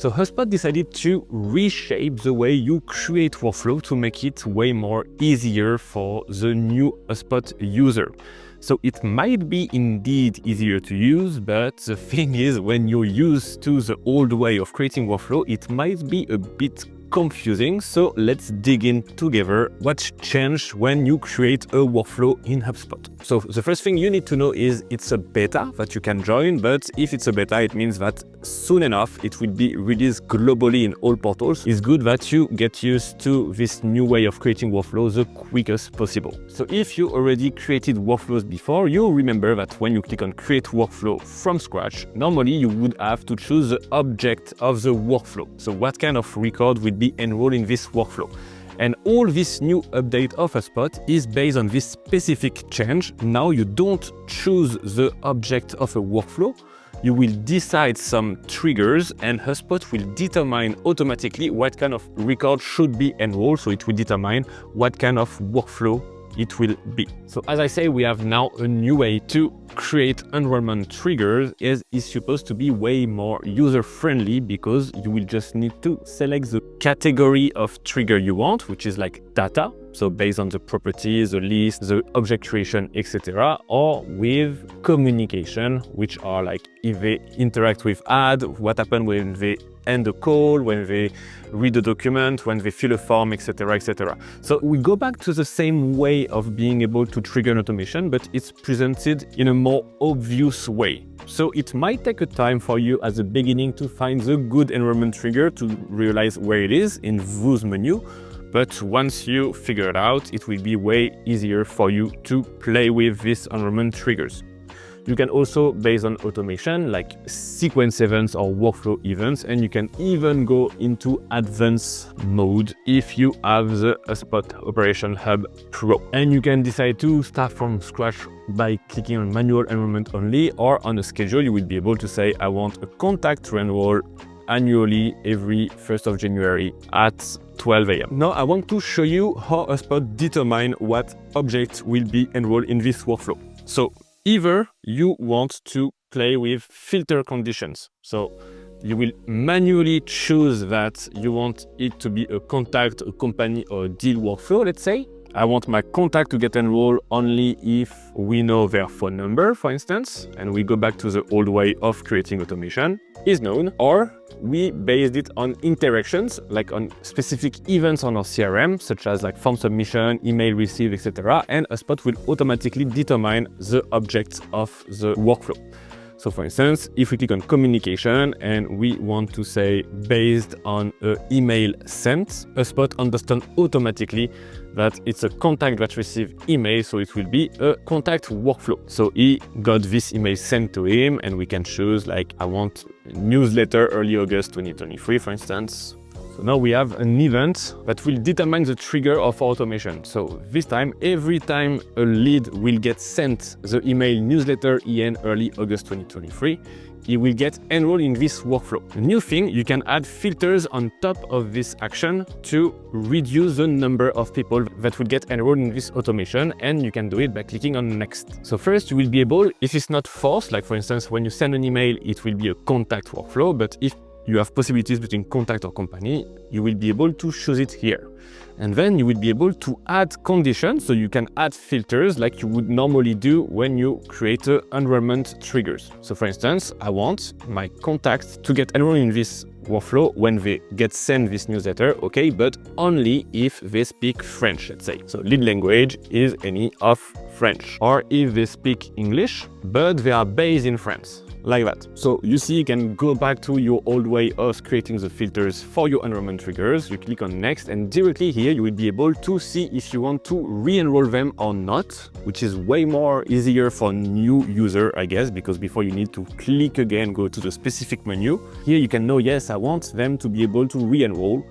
So HubSpot decided to reshape the way you create workflow to make it way more easier for the new HubSpot user. So it might be indeed easier to use, but the thing is, when you're used to the old way of creating workflow, it might be a bit confusing. So let's dig in together what's changed when you create a workflow in HubSpot. So the first thing you need to know is it's a beta that you can join, but if it's a beta, it means that soon enough it will be released globally in all portals. It's good that you get used to this new way of creating workflows the quickest possible. So if you already created workflows before, you remember that when you click on create workflow from scratch, normally you would have to choose the object of the workflow. So what kind of record will be enrolled in this workflow? And all this new update of HubSpot is based on this specific change. Now you don't choose the object of a workflow. You will decide some triggers, and HubSpot will determine automatically what kind of record should be enrolled. So it will determine what kind of workflow it will be. So as I say, we have now a new way to create enrollment triggers. It's supposed to be way more user-friendly because you will just need to select the category of trigger you want, which is like data. So based on the properties, the list, the object creation, etc. Or with communication, which are like if they interact with ad, what happens when they end a call, when they read a document, when they fill a form, etc., etc. So we go back to the same way of being able to trigger an automation, but it's presented in a more obvious way. So it might take a time for you at the beginning to find the good enrollment trigger, to realize where it is in Views menu. But once you figure it out, it will be way easier for you to play with these enrollment triggers. You can also, based on automation, like sequence events or workflow events, and you can even go into advanced mode if you have the HubSpot Operation Hub Pro. And you can decide to start from scratch by clicking on manual enrollment only, or on a schedule, you will be able to say, I want a contact to enroll annually every 1st of January at 12 a.m. Now I want to show you how HubSpot determine what object will be enrolled in this workflow. So either you want to play with filter conditions. So you will manually choose that you want it to be a contact, a company, or a deal workflow, let's say. I want my contact to get enrolled only if we know their phone number, for instance, and we go back to the old way of creating automation, is known, or we based it on interactions, like on specific events on our CRM, such as like form submission, email received, etc. And HubSpot will automatically determine the object of the workflow. So for instance, if we click on communication and we want to say based on an email sent, HubSpot understands automatically that it's a contact that received email, so it will be a contact workflow. So he got this email sent to him, and we can choose like I want a newsletter early August 2023, for instance. So now we have an event that will determine the trigger of our automation. So this time, every time a lead will get sent the email newsletter EN early August 2023, he will get enrolled in this workflow. A new thing, you can add filters on top of this action to reduce the number of people that will get enrolled in this automation, and you can do it by clicking on next. So first you will be able, if it's not forced, like for instance, when you send an email, it will be a contact workflow, but if you have possibilities between contact or company, you will be able to choose it here. And then you will be able to add conditions, so you can add filters like you would normally do when you create enrollment triggers. So for instance, I want my contacts to get enrolled in this workflow when they get sent this newsletter, okay, but only if they speak French, let's say. So lead language is any of French. Or if they speak English, but they are based in France. Like that. So you see, you can go back to your old way of creating the filters for your enrollment triggers. You click on next, and directly here you will be able to see if you want to re-enroll them or not, which is way more easier for new user, I guess, because before you need to click again, go to the specific menu. Here you can know, yes, I want them to be able to re-enroll,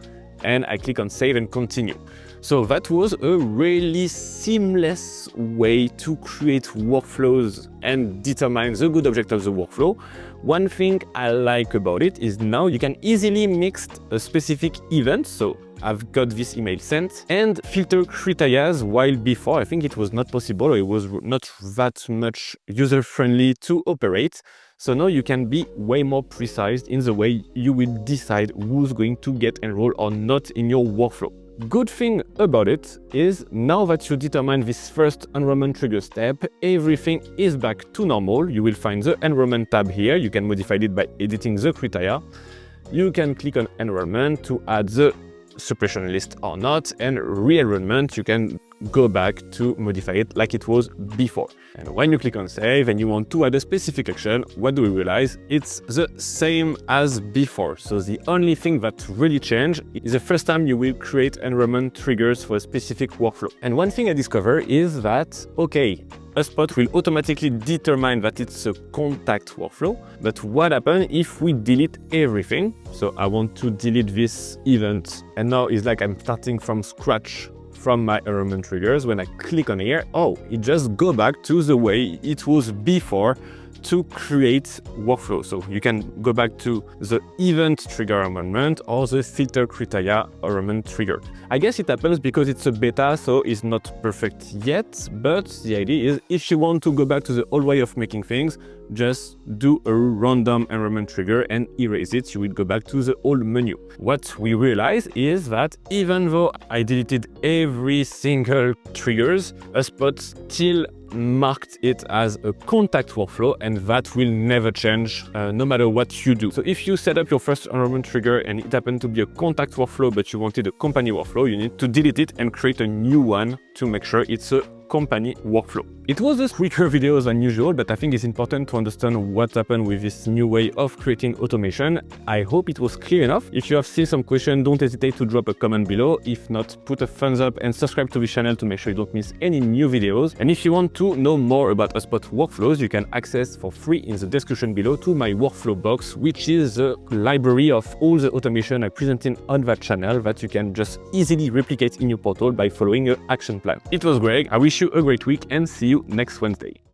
and I click on save and continue. So that was a really seamless way to create workflows and determine the good object of the workflow. One thing I like about it is now you can easily mix a specific event. So I've got this email sent, and filter criteria, while before I think it was not possible, or it was not that much user-friendly to operate. So now you can be way more precise in the way you will decide who's going to get enrolled or not in your workflow. Good thing about it is now that you determine this first enrollment trigger step, everything is back to normal. You will find the enrollment tab here. You can modify it by editing the criteria. You can click on enrollment to add the suppression list or not, and re-enrollment, you can go back to modify it like it was before. And when you click on save and you want to add a specific action, what do we realize? It's the same as before. So the only thing that really changed is the first time you will create enrollment triggers for a specific workflow. And one thing I discovered is that, okay, HubSpot will automatically determine that it's a contact workflow, but what happens if we delete everything? So I want to delete this event, and now it's like I'm starting from scratch from my enrollment triggers. When I click on here, oh, it just go back to the way it was before to create workflow. So you can go back to the event trigger enrollment or the filter criteria enrollment trigger. I guess it happens because it's a beta, so it's not perfect yet, but the idea is if you want to go back to the old way of making things, just do a random enrollment trigger and erase it. You will go back to the old menu. What we realize is that even though I deleted every single triggers, HubSpot still marked it as a contact workflow, and that will never change no matter what you do. So if you set up your first enrollment trigger and it happened to be a contact workflow, but you wanted a company workflow, you need to delete it and create a new one to make sure it's a company workflow. It was a quicker video than usual, but I think it's important to understand what happened with this new way of creating automation. I hope it was clear enough. If you have still some questions, don't hesitate to drop a comment below. If not, put a thumbs up and subscribe to the channel to make sure you don't miss any new videos. And if you want to know more about HubSpot workflows, you can access for free in the description below to my workflow box, which is a library of all the automation I presented on that channel that you can just easily replicate in your portal by following an action plan. It was Greg. I wish you a great week and see you next Wednesday.